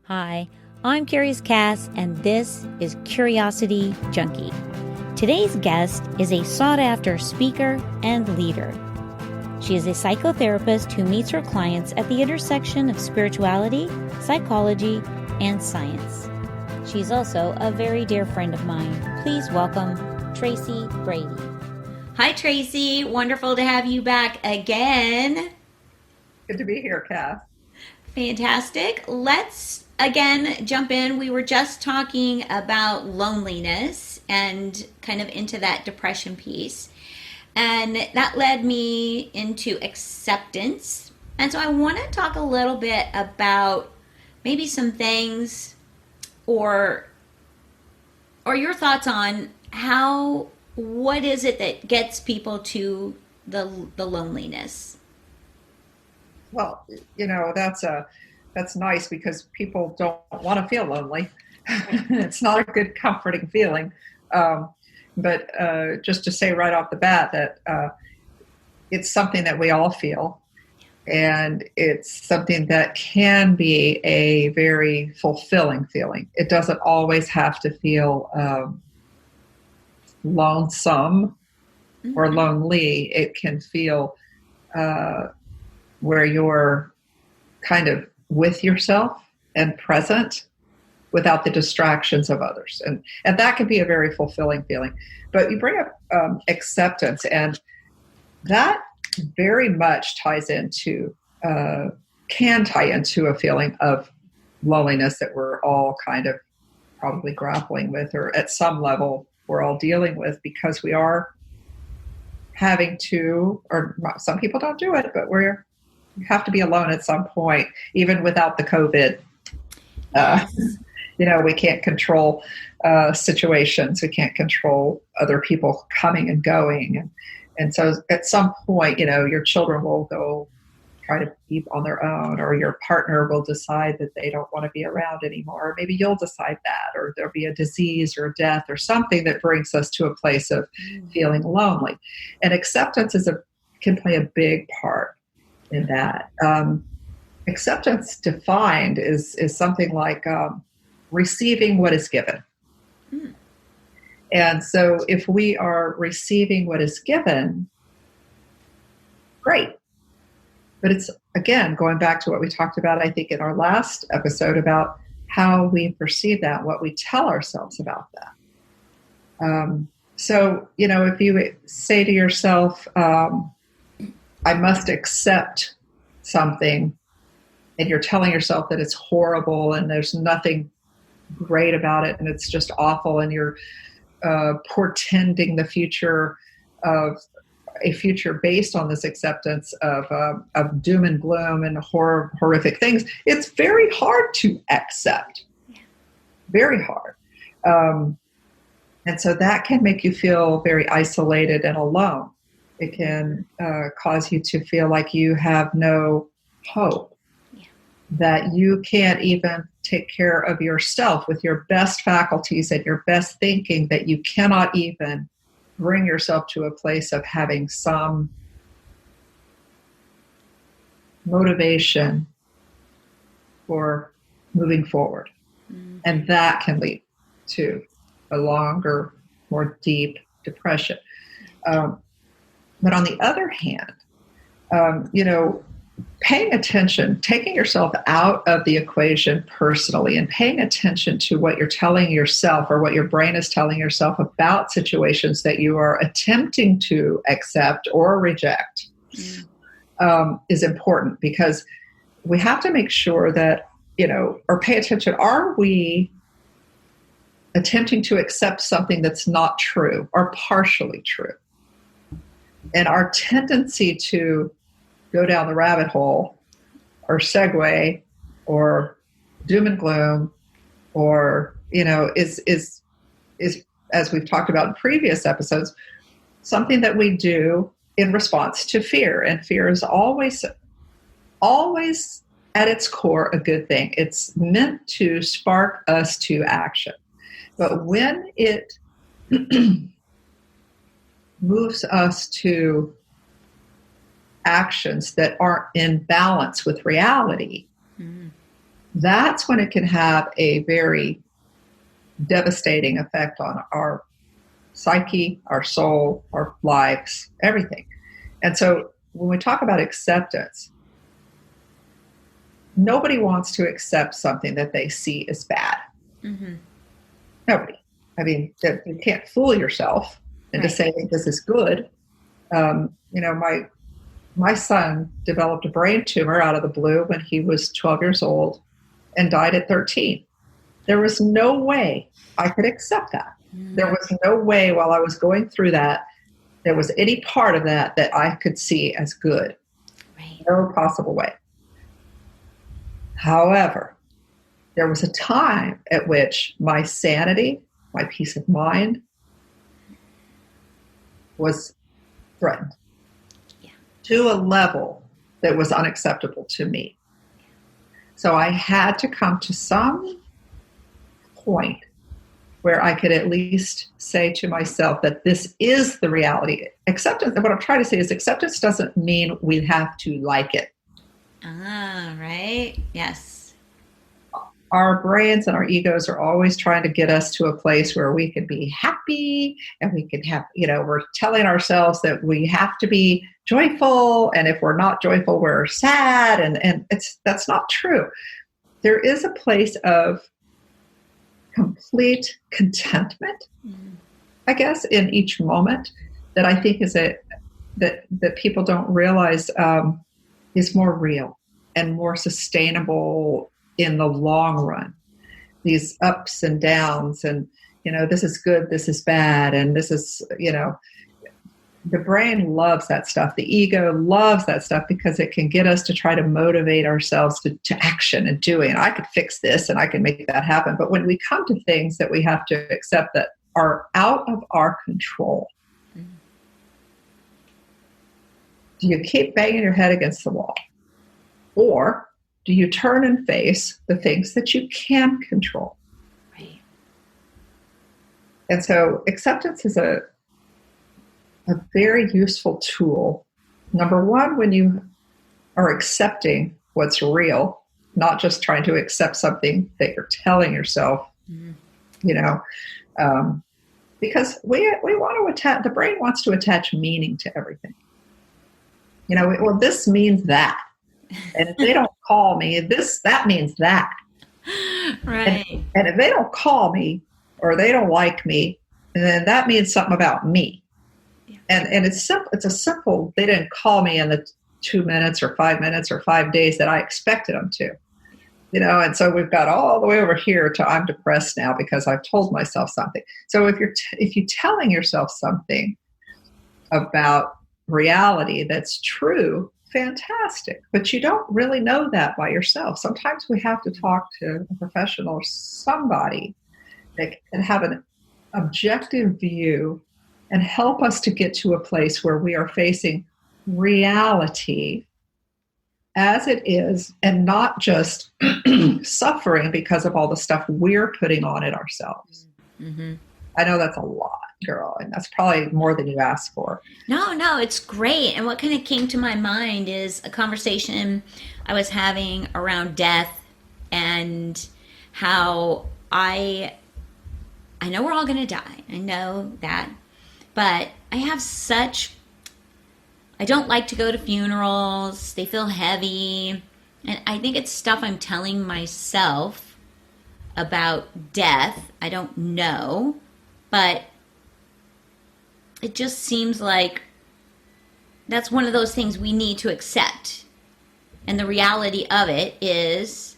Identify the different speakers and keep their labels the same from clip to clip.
Speaker 1: Hi, I'm Curious Cass, and this is Curiosity Junkie. Today's guest is a sought-after speaker and leader. She is a psychotherapist who meets her clients at the intersection of spirituality, psychology, and science. She's also a very dear friend of mine. Please welcome Tracy Brady. Hi, Tracy. Wonderful to have you back again.
Speaker 2: Good to be here, Cass.
Speaker 1: Fantastic. Let's again jump in. We were just talking about loneliness and kind of into that depression piece. And that led me into acceptance. And so I want to talk a little bit about maybe some things or your thoughts on what is it that gets people to the loneliness?
Speaker 2: Well, that's nice because people don't want to feel lonely. It's not a good comforting feeling. But just to say right off the bat that it's something that we all feel, and it's something that can be a very fulfilling feeling. It doesn't always have to feel lonesome or lonely. It can feel where you're kind of with yourself and present without the distractions of others. And that can be a very fulfilling feeling. But you bring up acceptance, and that very much can tie into a feeling of loneliness that we're all kind of probably grappling with, or at some level we're all dealing with, because we are having to, or some people don't do it, but we have to be alone at some point, even without the COVID.
Speaker 1: Yes.
Speaker 2: We can't control situations. We can't control other people coming and going. And so at some point, your children will go try to be on their own, or your partner will decide that they don't want to be around anymore. Or maybe you'll decide that, or there'll be a disease or a death or something that brings us to a place of feeling lonely. And acceptance can play a big part in that. Acceptance defined is something like receiving what is given. And so if we are receiving what is given, great. But it's, again, going back to what we talked about, I think, in our last episode about how we perceive that, what we tell ourselves about that. So, if you say to yourself, I must accept something, and you're telling yourself that it's horrible and there's nothing great about it and it's just awful, and you're portending the future of a future based on this acceptance of doom and gloom and horrific things, it's very hard to accept. Very hard. And so that can make you feel very isolated and alone. It can cause you to feel like you have no hope, that you can't even take care of yourself with your best faculties and your best thinking, that you cannot even bring yourself to a place of having some motivation for moving forward. And that can lead to a longer, more deep depression. But on the other hand, paying attention, taking yourself out of the equation personally and paying attention to what you're telling yourself or what your brain is telling yourself about situations that you are attempting to accept or reject is important, because we have to make sure that, or pay attention. Are we attempting to accept something that's not true or partially true? And our tendency to go down the rabbit hole or segue or doom and gloom or, is as we've talked about in previous episodes, something that we do in response to fear. And fear is always at its core a good thing. It's meant to spark us to action. But when it moves us to actions that aren't in balance with reality, that's when it can have a very devastating effect on our psyche, our soul, our lives, everything. And so when we talk about acceptance, nobody wants to accept something that they see as bad.
Speaker 1: Mm-hmm.
Speaker 2: Nobody. I mean, you can't fool yourself into
Speaker 1: Right.
Speaker 2: saying this is good. My son developed a brain tumor out of the blue when he was 12 years old and died at 13. There was no way I could accept that. There was no way while I was going through that, there was any part of that that I could see as good.
Speaker 1: Right.
Speaker 2: No possible way. However, there was a time at which my sanity, my peace of mind was threatened.
Speaker 1: Yeah.
Speaker 2: To a level that was unacceptable to me. So I had to come to some point where I could at least say to myself that this is the reality. Acceptance, what I'm trying to say is acceptance doesn't mean we have to like it.
Speaker 1: Ah, right. Yes.
Speaker 2: Our brains and our egos are always trying to get us to a place where we can be happy and we can have, we're telling ourselves that we have to be joyful. And if we're not joyful, we're sad. And that's not true. There is a place of complete contentment, I guess, in each moment that I think is that people don't realize is more real and more sustainable in the long run. These ups and downs, and this is good, this is bad, and this is the brain loves that stuff. The ego loves that stuff because it can get us to try to motivate ourselves to action and doing. I could fix this and I can make that happen. But when we come to things that we have to accept that are out of our control, do you keep banging your head against the wall? Or do you turn and face the things that you can control?
Speaker 1: Right.
Speaker 2: And so acceptance is a very useful tool. Number one, when you are accepting what's real, not just trying to accept something that you're telling yourself, because we want to attach, the brain wants to attach meaning to everything. Well, this means that. And if they don't call me, that means that.
Speaker 1: Right.
Speaker 2: And if they don't call me or they don't like me, then that means something about me. Yeah. And it's simple. It's a simple, they didn't call me in the 2 minutes or 5 minutes or 5 days that I expected them to. And so we've got all the way over here to I'm depressed now because I've told myself something. So if you're telling yourself something about reality that's true, fantastic. But you don't really know that by yourself. Sometimes we have to talk to a professional or somebody that can have an objective view and help us to get to a place where we are facing reality as it is and not just suffering because of all the stuff we're putting on it ourselves. Mm-hmm. I know that's a lot, girl, and that's probably more than you asked for.
Speaker 1: No, it's great. And what kind of came to my mind is a conversation I was having around death and how I know we're all going to die. I know that. But I don't like to go to funerals. They feel heavy. And I think it's stuff I'm telling myself about death. I don't know. But it just seems like that's one of those things we need to accept. And the reality of it is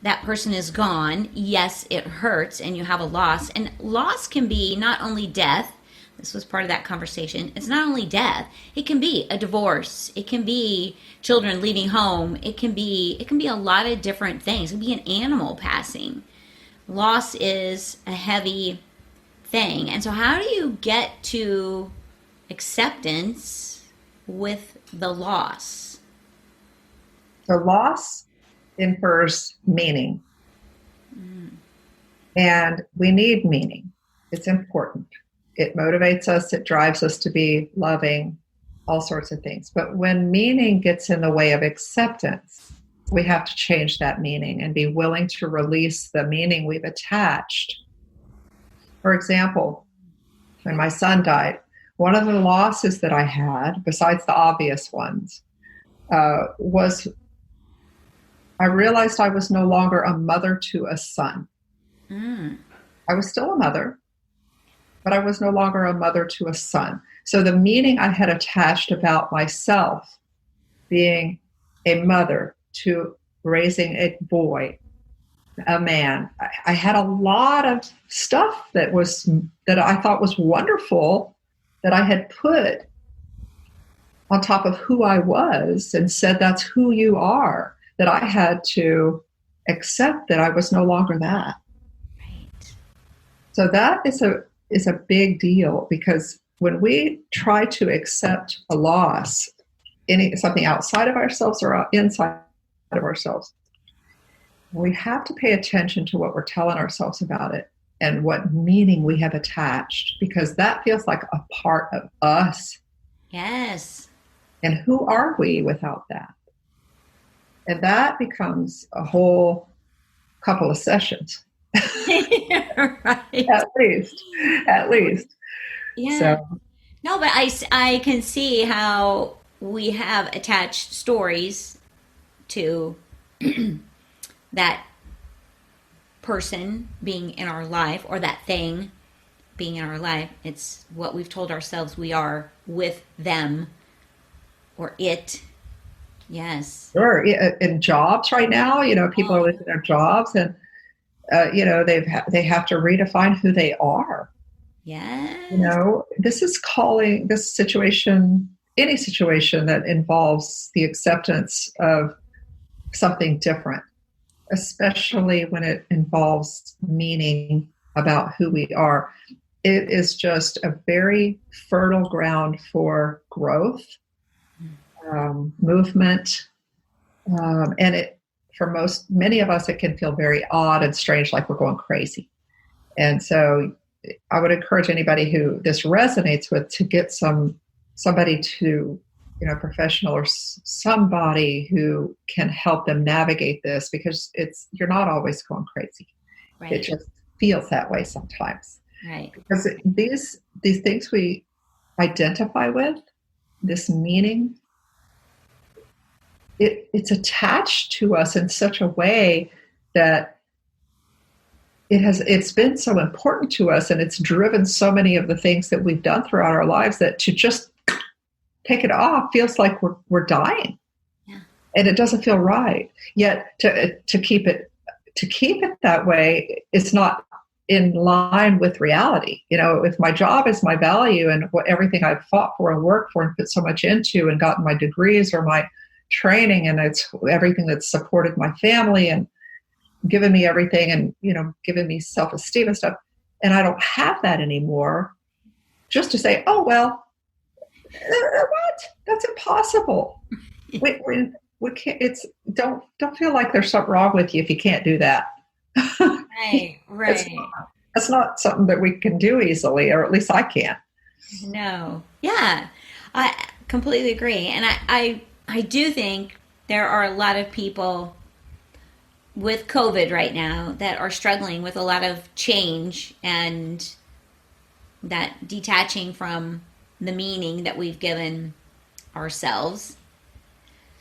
Speaker 1: that person is gone. Yes, it hurts and you have a loss. And loss can be not only death. This was part of that conversation. It's not only death. It can be a divorce. It can be children leaving home. It can be a lot of different things. It can be an animal passing. Loss is a heavy thing. And so how do you get to acceptance with the loss?
Speaker 2: The loss infers meaning. And we need meaning. It's important. It motivates us. It drives us to be loving, all sorts of things. But when meaning gets in the way of acceptance, we have to change that meaning and be willing to release the meaning we've attached. For example, when my son died, one of the losses that I had, besides the obvious ones, was I realized I was no longer a mother to a son. I was still a mother, but I was no longer a mother to a son. So the meaning I had attached about myself being a mother to raising a boy, a man, I had a lot of stuff that I thought was wonderful that I had put on top of who I was and said, that's who you are, that I had to accept that I was no longer that.
Speaker 1: Right.
Speaker 2: So that is a big deal, because when we try to accept a loss, something outside of ourselves or inside of ourselves, we have to pay attention to what we're telling ourselves about it and what meaning we have attached, because that feels like a part of us.
Speaker 1: Yes.
Speaker 2: And who are we without that? And that becomes a whole couple of sessions.
Speaker 1: Right.
Speaker 2: At least.
Speaker 1: Yeah.
Speaker 2: So,
Speaker 1: No, but I can see how we have attached stories to that person being in our life, or that thing being in our life. It's what we've told ourselves we are with them or it. Yes.
Speaker 2: sure. In jobs right now, people are losing their jobs, and they have to redefine who they are.
Speaker 1: Yes.
Speaker 2: This is calling this situation, any situation that involves the acceptance of something different, especially when it involves meaning about who we are. It is just a very fertile ground for growth, movement, and for many of us, it can feel very odd and strange, like we're going crazy. And so I would encourage anybody who this resonates with to get somebody to, professional or somebody who can help them navigate this, because you're not always going crazy.
Speaker 1: Right.
Speaker 2: It just feels that way sometimes.
Speaker 1: Right.
Speaker 2: Because these things we identify with, this meaning, it's attached to us in such a way that it's been so important to us, and it's driven so many of the things that we've done throughout our lives, that to just take it off feels like we're dying.
Speaker 1: Yeah.
Speaker 2: And it doesn't feel right. Yet to keep it that way, it's not in line with reality. If my job is my value and everything I've fought for and worked for and put so much into and gotten my degrees or my training, and it's everything that's supported my family and given me everything, and given me self-esteem and stuff, and I don't have that anymore, just to say, oh well, what? That's impossible. we can't. Don't feel like there's something wrong with you if you can't do that.
Speaker 1: Right.
Speaker 2: That's not something that we can do easily, or at least I can't.
Speaker 1: No. Yeah, I completely agree, and I do think there are a lot of people with COVID right now that are struggling with a lot of change, and that detaching from the meaning that we've given ourselves.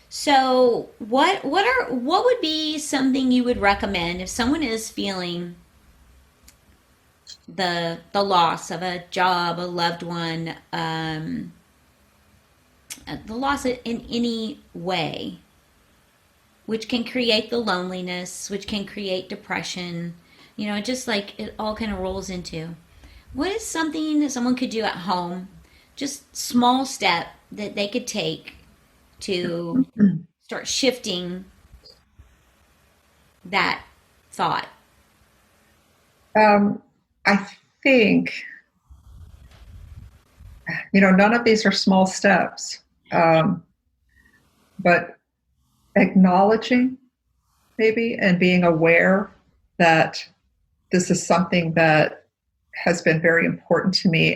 Speaker 1: So what would be something you would recommend if someone is feeling the loss of a job, a loved one, the loss in any way, which can create the loneliness, which can create depression, just like it all kind of rolls into. What is something that someone could do at home, just small step that they could take to start shifting that thought?
Speaker 2: I think, none of these are small steps, but acknowledging maybe and being aware that this is something that has been very important to me,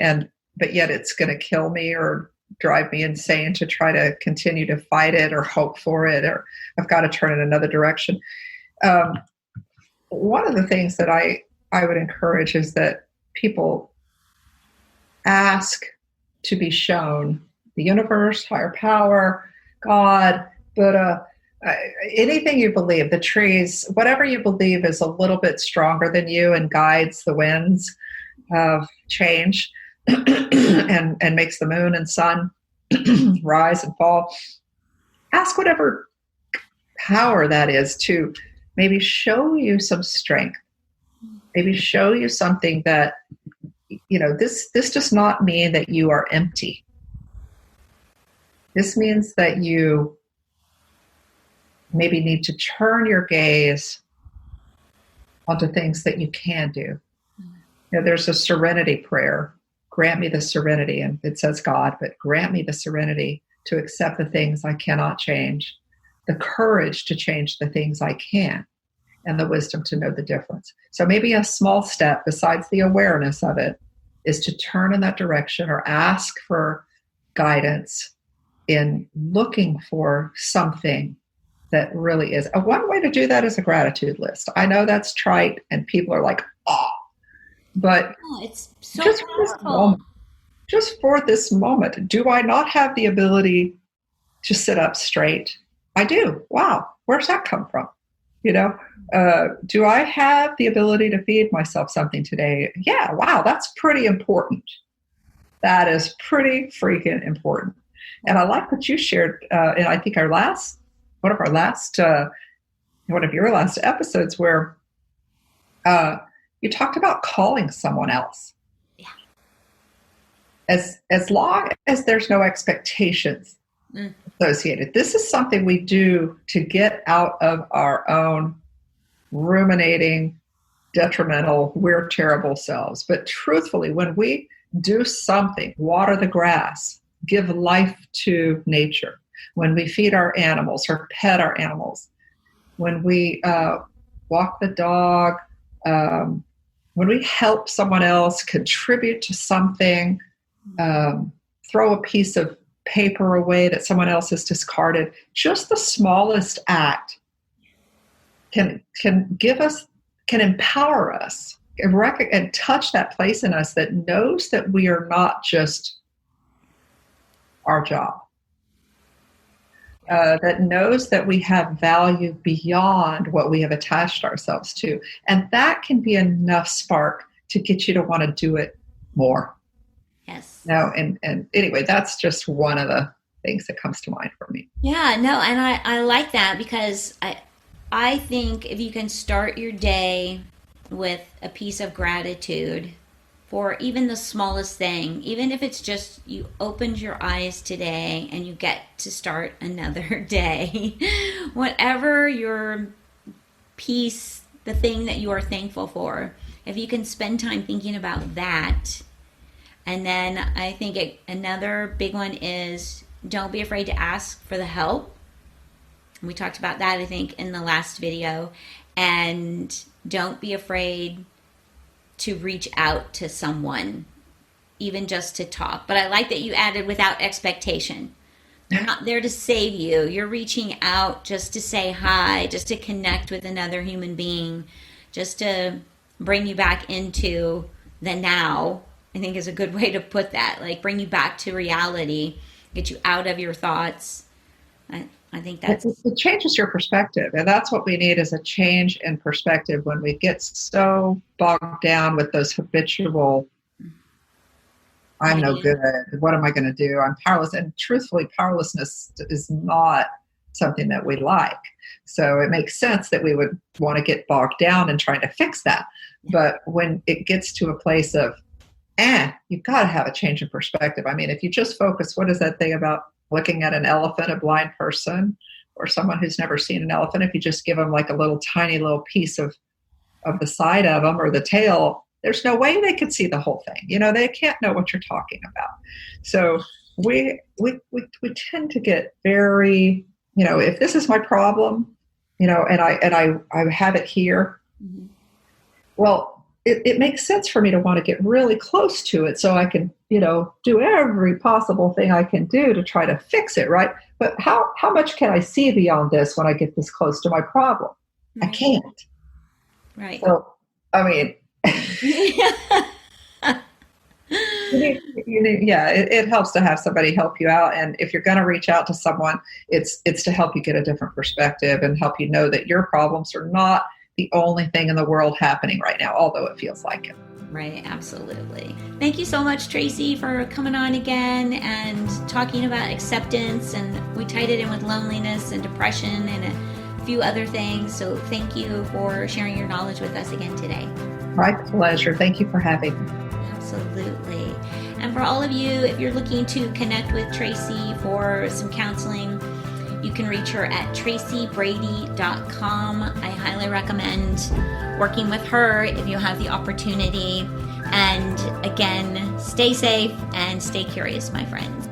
Speaker 2: but yet it's going to kill me or drive me insane to try to continue to fight it or hope for it, or I've got to turn in another direction. One of the things that I would encourage is that people ask to be shown the universe, higher power, God, Buddha, anything you believe, the trees, whatever you believe is a little bit stronger than you and guides the winds of change and makes the moon and sun rise and fall. Ask whatever power that is to maybe show you some strength, maybe show you something that, this does not mean that you are empty. This means that you maybe need to turn your gaze onto things that you can do. There's a serenity prayer. Grant me the serenity, and it says God, but grant me the serenity to accept the things I cannot change, the courage to change the things I can, and the wisdom to know the difference. So maybe a small step, besides the awareness of it, is to turn in that direction or ask for guidance in looking for something that really is. One way to do that is a gratitude list. I know that's trite and people are like, oh, but
Speaker 1: it's so
Speaker 2: just for this moment, do I not have the ability to sit up straight? I do. Wow. Where's that come from? Do I have the ability to feed myself something today? Yeah. Wow. That's pretty important. That is pretty freaking important. And I like what you shared in, I think, one of your last episodes where you talked about calling someone else.
Speaker 1: Yeah.
Speaker 2: As long as there's no expectations associated. This is something we do to get out of our own ruminating, detrimental, we're terrible selves. But truthfully, when we do something, water the grass, give life to nature, when we feed our animals or pet our animals, when we walk the dog, when we help someone else, contribute to something, throw a piece of paper away that someone else has discarded, just the smallest act can empower us and touch that place in us that knows that we are not just our job, that knows that we have value beyond what we have attached ourselves to. And that can be enough spark to get you to want to do it more.
Speaker 1: Yes.
Speaker 2: No, and anyway, that's just one of the things that comes to mind for me.
Speaker 1: Yeah, no, and I like that because I think if you can start your day with a piece of gratitude for even the smallest thing, even if it's just you opened your eyes today and you get to start another day, whatever your piece, the thing that you are thankful for, if you can spend time thinking about that. And then I think another big one is don't be afraid to ask for the help. We talked about that, I think, in the last video. And don't be afraid to reach out to someone, even just to talk. But I like that you added without expectation. They're not there to save you. You're reaching out just to say hi, just to connect with another human being, just to bring you back into the now, I think is a good way to put that. Like bring you back to reality, get you out of your thoughts. I think that's...
Speaker 2: It changes your perspective. And that's what we need, is a change in perspective when we get so bogged down with those habitual, I'm no good, what am I going to do? I'm powerless. And truthfully, powerlessness is not something that we like. So it makes sense that we would want to get bogged down in trying to fix that. But when it gets to a place of, you've got to have a change in perspective. I mean, if you just focus, what is that thing about looking at an elephant, a blind person, or someone who's never seen an elephant? If you just give them like a little tiny little piece of the side of them or the tail, there's no way they could see the whole thing. They can't know what you're talking about. So we tend to get very, if this is my problem, and I have it here, well, it makes sense for me to want to get really close to it so I can do every possible thing I can do to try to fix it, right? But how much can I see beyond this when I get this close to my problem? I
Speaker 1: Right.
Speaker 2: can't.
Speaker 1: Right.
Speaker 2: So, I mean, yeah, it helps to have somebody help you out. And if you're going to reach out to someone, it's to help you get a different perspective and help you know that your problems are not the only thing in the world happening right now, although it feels like it.
Speaker 1: Right, absolutely. Thank you so much, Tracy, for coming on again and talking about acceptance. And we tied it in with loneliness and depression and a few other things. So thank you for sharing your knowledge with us again today.
Speaker 2: My pleasure. Thank you for having me.
Speaker 1: Absolutely. And for all of you, if you're looking to connect with Tracy for some counseling, you can reach her at tracybrady.com. I highly recommend working with her if you have the opportunity. And again, stay safe and stay curious, my friends.